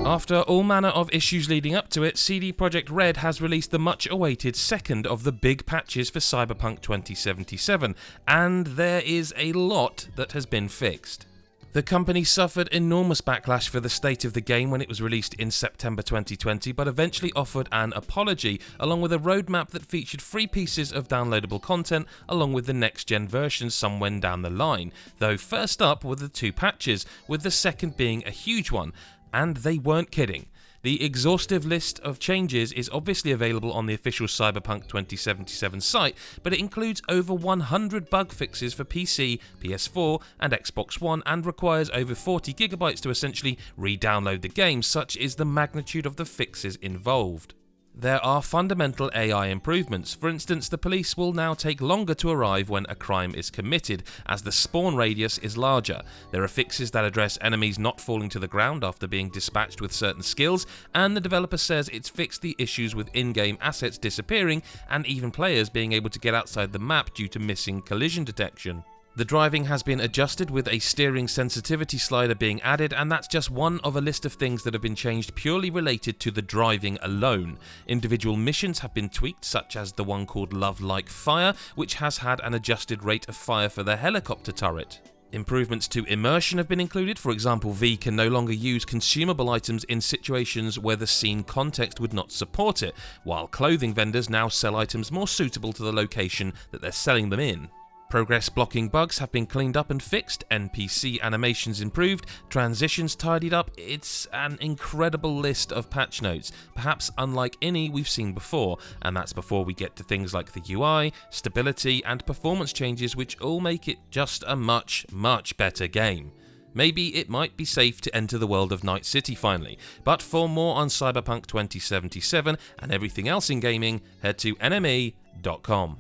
After all manner of issues leading up to it, CD Projekt Red has released the much-awaited second of the big patches for Cyberpunk 2077, and there is a lot that has been fixed. The company suffered enormous backlash for the state of the game when it was released in September 2020, but eventually offered an apology, along with a roadmap that featured 3 pieces of downloadable content, along with the next-gen version somewhere down the line. Though first up were the 2 patches, with the second being a huge one, and they weren't kidding. The exhaustive list of changes is obviously available on the official Cyberpunk 2077 site, but it includes over 100 bug fixes for PC, PS4 and Xbox One, and requires over 40 gigabytes to essentially re-download the game. Such is the magnitude of the fixes involved. There are fundamental AI improvements. For instance, the police will now take longer to arrive when a crime is committed, as the spawn radius is larger. There are fixes that address enemies not falling to the ground after being dispatched with certain skills, and the developer says it's fixed the issues with in-game assets disappearing and even players being able to get outside the map due to missing collision detection. The driving has been adjusted with a steering sensitivity slider being added, and that's just one of a list of things that have been changed purely related to the driving alone. Individual missions have been tweaked, such as the one called Love Like Fire, which has had an adjusted rate of fire for the helicopter turret. Improvements to immersion have been included. For example, V can no longer use consumable items in situations where the scene context would not support it, while clothing vendors now sell items more suitable to the location that they're selling them in. Progress blocking bugs have been cleaned up and fixed, NPC animations improved, transitions tidied up. It's an incredible list of patch notes, perhaps unlike any we've seen before, and that's before we get to things like the UI, stability and performance changes, which all make it just a much, much better game. Maybe it might be safe to enter the world of Night City finally, but for more on Cyberpunk 2077 and everything else in gaming, head to nme.com.